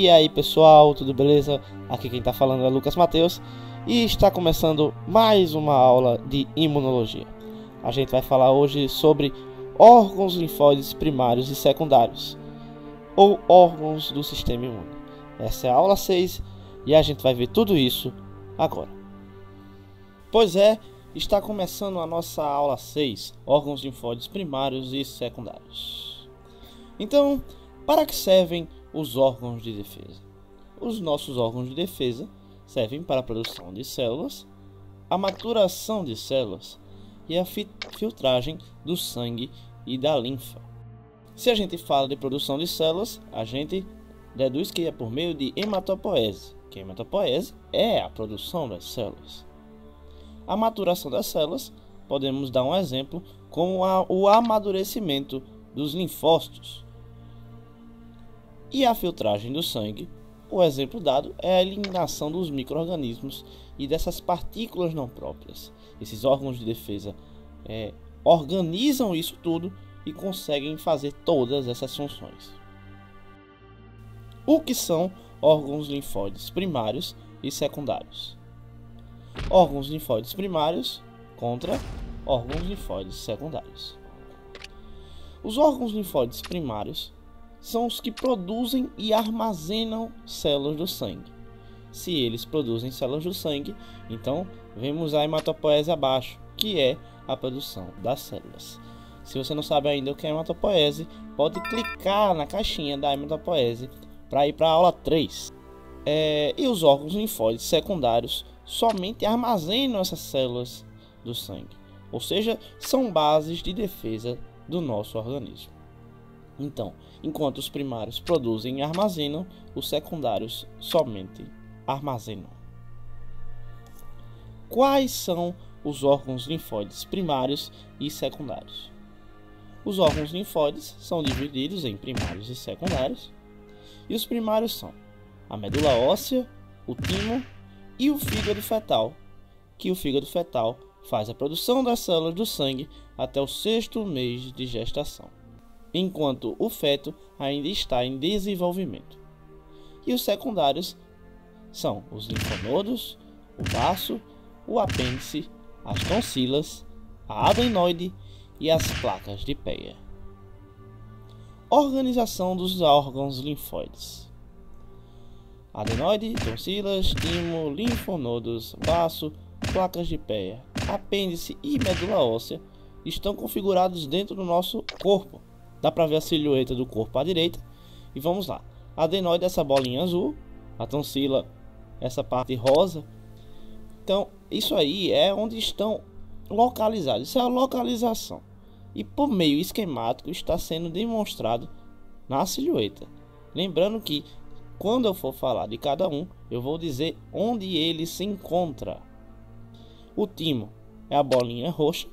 E aí pessoal, tudo beleza? Aqui quem tá falando é Lucas Mateus e está começando mais uma aula de imunologia. A gente vai falar hoje sobre órgãos linfóides primários e secundários, ou órgãos do sistema imune. Essa é a aula 6 e a gente vai ver tudo isso agora. Pois é, está começando a nossa aula 6, órgãos linfóides primários e secundários. Então, para que servem os órgãos de defesa? Os nossos órgãos de defesa servem para a produção de células, a maturação de células e a filtragem do sangue e da linfa. Se a gente fala de produção de células, a gente deduz que é por meio de hematopoese, que a hematopoese é a produção das células. A maturação das células, podemos dar um exemplo como o amadurecimento dos linfócitos. E a filtragem do sangue, o exemplo dado é a eliminação dos micro-organismos e dessas partículas não próprias. Esses órgãos de defesa organizam isso tudo e conseguem fazer todas essas funções. O que são órgãos linfóides primários e secundários? Órgãos linfóides primários contra órgãos linfóides secundários. Os órgãos linfóides primários são os que produzem e armazenam células do sangue. Se eles produzem células do sangue, então vemos a hematopoese abaixo, que é a produção das células. Se você não sabe ainda o que é hematopoese, pode clicar na caixinha da hematopoese para ir para a aula 3. E os órgãos linfóides secundários somente armazenam essas células do sangue, ou seja, são bases de defesa do nosso organismo. Então, enquanto os primários produzem e armazenam, os secundários somente armazenam. Quais são os órgãos linfóides primários e secundários? Os órgãos linfóides são divididos em primários e secundários, e os primários são a medula óssea, o timo e o fígado fetal, que o fígado fetal faz a produção das células do sangue até o 6º mês de gestação, enquanto o feto ainda está em desenvolvimento. E os secundários são os linfonodos, o baço, o apêndice, as tonsilas, a adenoide e as placas de Peyer. Organização dos órgãos linfóides: adenoide, tonsilas, timo, linfonodos, baço, placas de Peyer, apêndice e medula óssea estão configurados dentro do nosso corpo. Dá para ver a silhueta do corpo à direita. E vamos lá. A adenoide é essa bolinha azul, a tonsila essa parte rosa. Então, isso aí é onde estão localizados. Isso é a localização. E por meio esquemático está sendo demonstrado na silhueta. Lembrando que quando eu for falar de cada um, eu vou dizer onde ele se encontra. O timo é a bolinha roxa.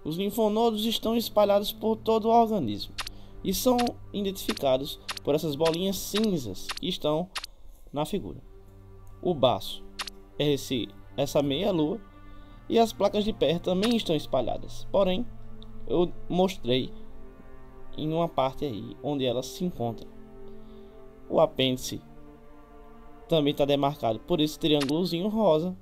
Os linfonodos estão espalhados por todo o organismo e são identificados por essas bolinhas cinzas que estão na figura. O baço é essa meia-lua e as placas de Peyer também estão espalhadas. Porém, eu mostrei em uma parte aí onde elas se encontram. O apêndice também está demarcado por esse triângulozinho rosa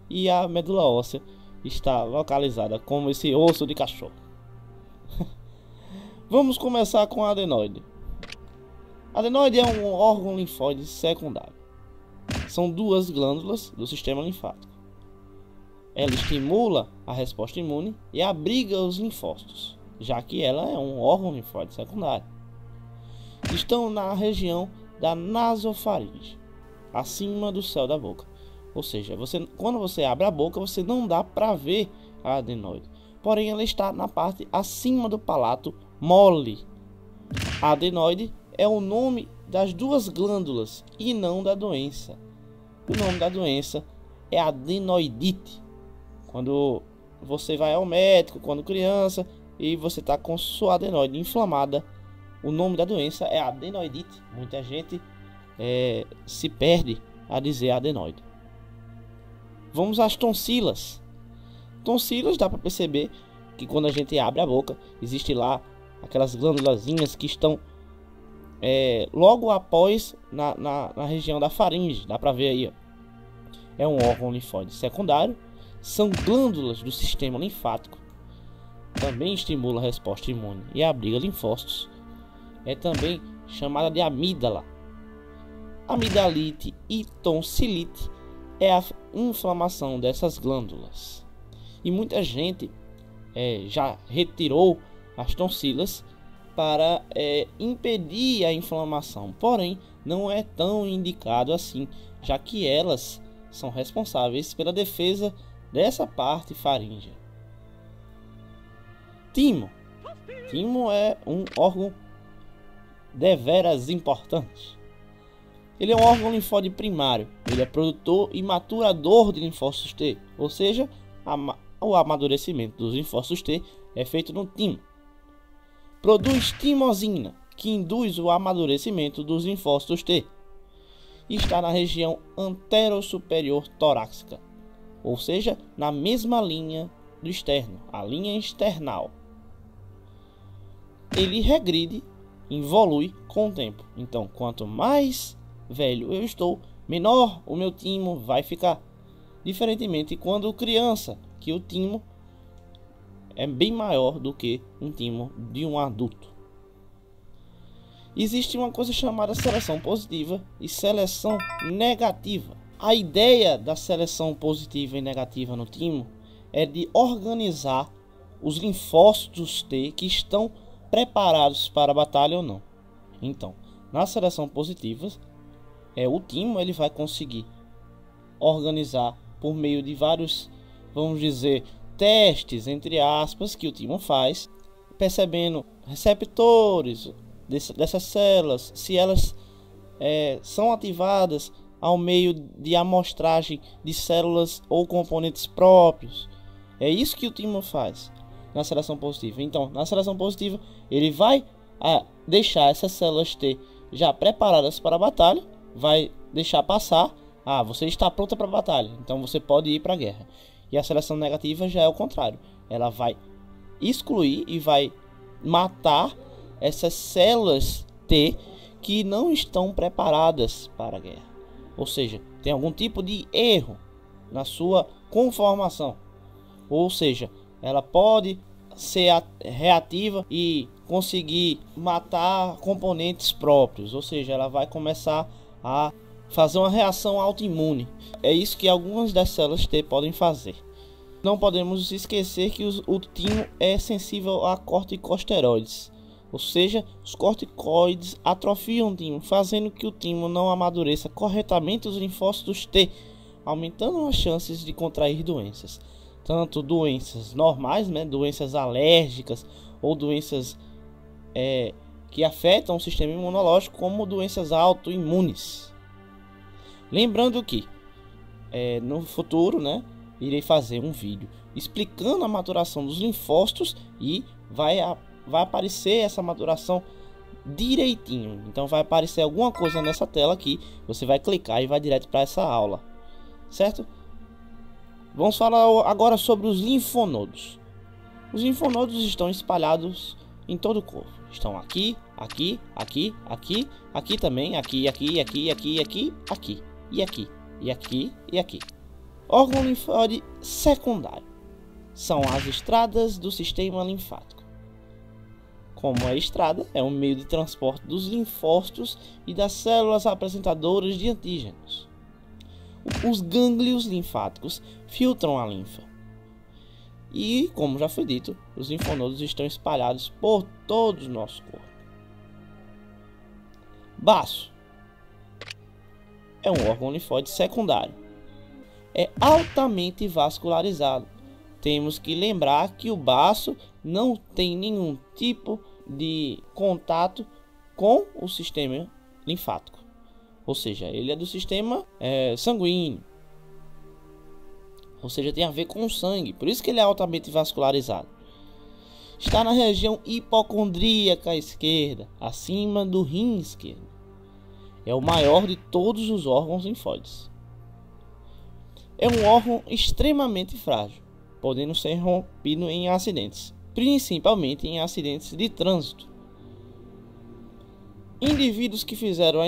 e a medula óssea está localizada como esse osso de cachorro. Vamos começar com a adenoide. A adenoide é um órgão linfóide secundário. São duas glândulas do sistema linfático. Ela estimula a resposta imune e abriga os linfócitos, já que ela é um órgão linfóide secundário. Estão na região da nasofaringe, acima do céu da boca. Ou seja, quando você abre a boca, você não dá para ver a adenoide. Porém, ela está na parte acima do palato mole. A adenoide é o nome das duas glândulas e não da doença. O nome da doença é adenoidite. Quando você vai ao médico, quando criança, e você está com sua adenoide inflamada, o nome da doença é adenoidite. Muita gente se perde a dizer adenoide. Vamos às tonsilas. Tonsilas, dá para perceber que quando a gente abre a boca, existe lá aquelas glândulazinhas que estão logo após na região da faringe. Dá para ver aí, ó. É um órgão linfóide secundário. São glândulas do sistema linfático. Também estimula a resposta imune e abriga linfócitos. É também chamada de amígdala. Amidalite e tonsilite é a inflamação dessas glândulas. E muita gente já retirou as tonsilas para impedir a inflamação. Porém, não é tão indicado assim, já que elas são responsáveis pela defesa dessa parte faríngea. Timo. Timo é um órgão deveras importante. Ele é um órgão linfóide primário. Ele é produtor e maturador de linfócitos T, ou seja, o amadurecimento dos linfócitos T é feito no timo. Produz timosina, que induz o amadurecimento dos linfócitos T. E está na região anterosuperior torácica, ou seja, na mesma linha do externo, a linha external. Ele regride, evolui com o tempo. Então, quanto mais velho eu estou, menor o meu timo vai ficar. Diferentemente quando criança, que o timo é bem maior do que um timo de um adulto. Existe uma coisa chamada seleção positiva e seleção negativa. A ideia da seleção positiva e negativa no timo é de organizar os linfócitos T que estão preparados para a batalha ou não. Então, na seleção positiva, o timo ele vai conseguir organizar por meio de vários, vamos dizer, testes, entre aspas, que o timo faz, percebendo receptores dessas células, se elas são ativadas ao meio de amostragem de células ou componentes próprios. É isso que o timo faz na seleção positiva. Então, na seleção positiva, ele vai deixar essas células T já preparadas para a batalha, vai deixar passar. Você está pronta para a batalha, então você pode ir para a guerra. E a seleção negativa já é o contrário. Ela vai excluir e vai matar essas células T que não estão preparadas para a guerra. Ou seja, tem algum tipo de erro na sua conformação. Ou seja, ela pode ser reativa e conseguir matar componentes próprios. Ou seja, ela vai começar a fazer uma reação autoimune. É isso que algumas das células T podem fazer. Não podemos esquecer que o timo é sensível a corticosteroides. Ou seja, os corticoides atrofiam o timo, fazendo que o timo não amadureça corretamente os linfócitos T, aumentando as chances de contrair doenças. Tanto doenças normais, doenças alérgicas ou doenças que afetam o sistema imunológico, como doenças autoimunes. Lembrando que no futuro, irei fazer um vídeo explicando a maturação dos linfócitos e vai aparecer essa maturação direitinho. Então vai aparecer alguma coisa nessa tela aqui, você vai clicar e vai direto para essa aula, certo? Vamos falar agora sobre os linfonodos. Os linfonodos estão espalhados em todo o corpo. Estão aqui, aqui, aqui, aqui, aqui também, aqui, aqui, aqui, aqui, aqui, aqui, e aqui, e aqui, e aqui. Órgão linfóide secundário são as estradas do sistema linfático. Como a estrada é um meio de transporte dos linfócitos e das células apresentadoras de antígenos. Os gânglios linfáticos filtram a linfa. E, como já foi dito, os linfonodos estão espalhados por todo o nosso corpo. Baço é um órgão linfóide secundário. É altamente vascularizado. Temos que lembrar que o baço não tem nenhum tipo de contato com o sistema linfático. Ou seja, ele é do sistema sanguíneo. Ou seja, tem a ver com o sangue. Por isso que ele é altamente vascularizado. Está na região hipocondríaca esquerda, acima do rim esquerdo. É o maior de todos os órgãos linfóides. É um órgão extremamente frágil, podendo ser rompido em acidentes, principalmente em acidentes de trânsito. Indivíduos que fizeram a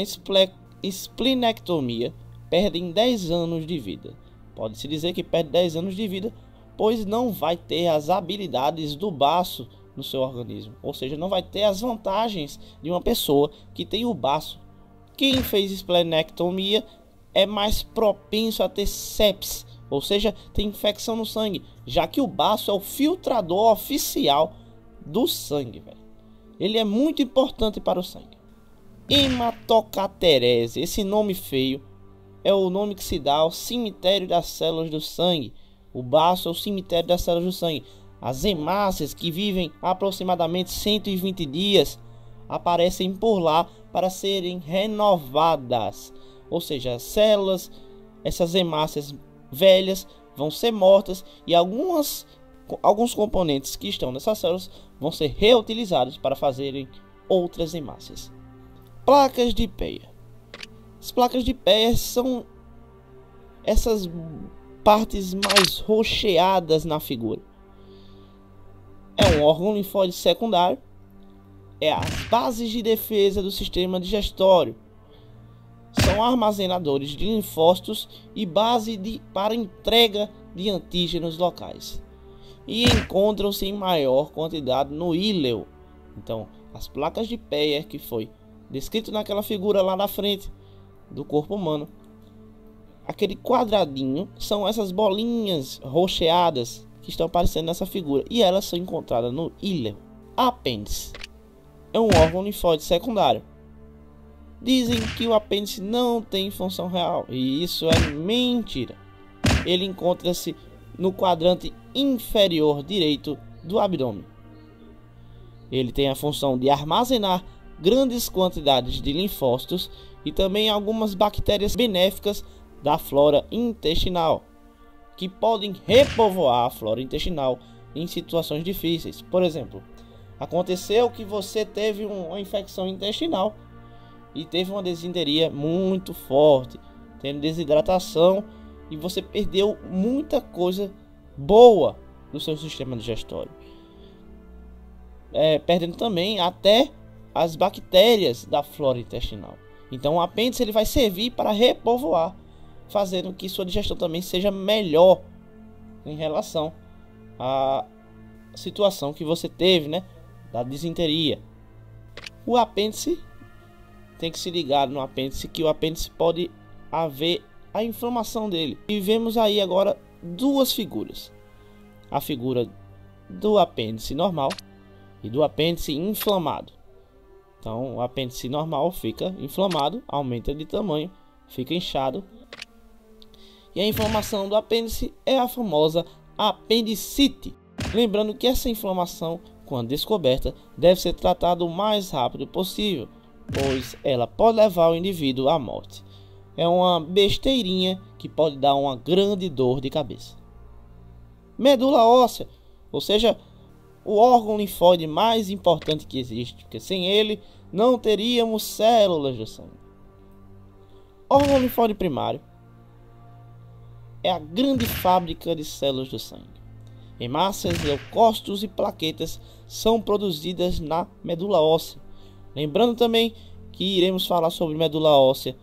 esplenectomia perdem 10 anos de vida. Pode-se dizer que perde 10 anos de vida, pois não vai ter as habilidades do baço no seu organismo, ou seja, não vai ter as vantagens de uma pessoa que tem o baço. Quem fez esplenectomia é mais propenso a ter sepsis, ou seja, tem infecção no sangue, já que o baço é o filtrador oficial do sangue, velho. Ele é muito importante para o sangue. Hematocaterese, esse nome feio é o nome que se dá ao cemitério das células do sangue. O baço é o cemitério das células do sangue. As hemácias, que vivem aproximadamente 120 dias, aparecem por lá para serem renovadas. Ou seja, as células, essas hemácias velhas vão ser mortas e alguns componentes que estão nessas células vão ser reutilizados para fazerem outras hemácias. Placas de Peyer. As placas de Peyer são essas partes mais rocheadas na figura. É um órgão linfóide secundário. É as bases de defesa do sistema digestório. São armazenadores de linfócitos e base para entrega de antígenos locais. E encontram-se em maior quantidade no íleo. Então, as placas de Peyer, que foi descrito naquela figura lá na frente do corpo humano, aquele quadradinho são essas bolinhas rocheadas que estão aparecendo nessa figura, e elas são encontradas no íleo. Apêndice é um órgão linfóide secundário. Dizem que o apêndice não tem função real, e isso é mentira. Ele encontra-se no quadrante inferior direito do abdômen. Ele tem a função de armazenar grandes quantidades de linfócitos e também algumas bactérias benéficas da flora intestinal, que podem repovoar a flora intestinal em situações difíceis. Por exemplo, aconteceu que você teve uma infecção intestinal e teve uma desinteria muito forte, tendo desidratação, e você perdeu muita coisa boa do seu sistema digestório, perdendo também até as bactérias da flora intestinal. Então o apêndice ele vai servir para repovoar, fazendo que sua digestão também seja melhor em relação à situação que você teve, né, da disenteria. O apêndice tem que se ligar no apêndice, que o apêndice pode haver a inflamação dele. E vemos aí agora duas figuras: a figura do apêndice normal e do apêndice inflamado. Então o apêndice normal fica inflamado, aumenta de tamanho, fica inchado, e a inflamação do apêndice é a famosa apendicite. Lembrando que essa inflamação, quando descoberta, deve ser tratada o mais rápido possível, pois ela pode levar o indivíduo à morte. É uma besteirinha que pode dar uma grande dor de cabeça. Medula óssea, ou seja, o órgão linfóide mais importante que existe, porque sem ele não teríamos células do sangue. Órgão linfóide primário é a grande fábrica de células do sangue. Hemácias, leucócitos e plaquetas são produzidas na medula óssea. Lembrando também que iremos falar sobre medula óssea,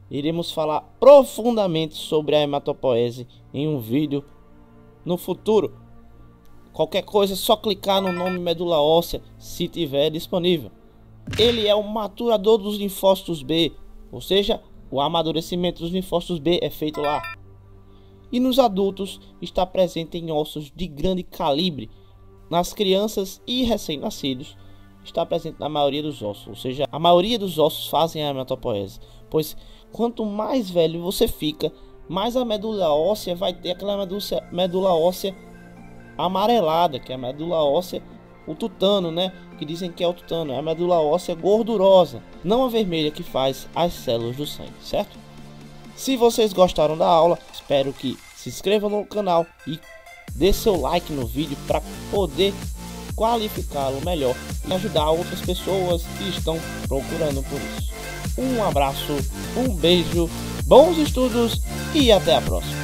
iremos falar profundamente sobre a hematopoese em um vídeo no futuro. Qualquer coisa é só clicar no nome medula óssea se tiver disponível. Ele é o maturador dos linfócitos B, ou seja, o amadurecimento dos linfócitos B é feito lá. E nos adultos está presente em ossos de grande calibre. Nas crianças e recém-nascidos está presente na maioria dos ossos, ou seja, a maioria dos ossos fazem a hematopoese, pois quanto mais velho você fica, mais a medula óssea vai ter aquela medula óssea amarelada, que é a medula óssea, o tutano, né, que dizem que é o tutano, é a medula óssea gordurosa, não a vermelha que faz as células do sangue, certo? Se vocês gostaram da aula, espero que se inscrevam no canal e dê seu like no vídeo para poder qualificá-lo melhor e ajudar outras pessoas que estão procurando por isso. Um abraço, um beijo, bons estudos e até a próxima.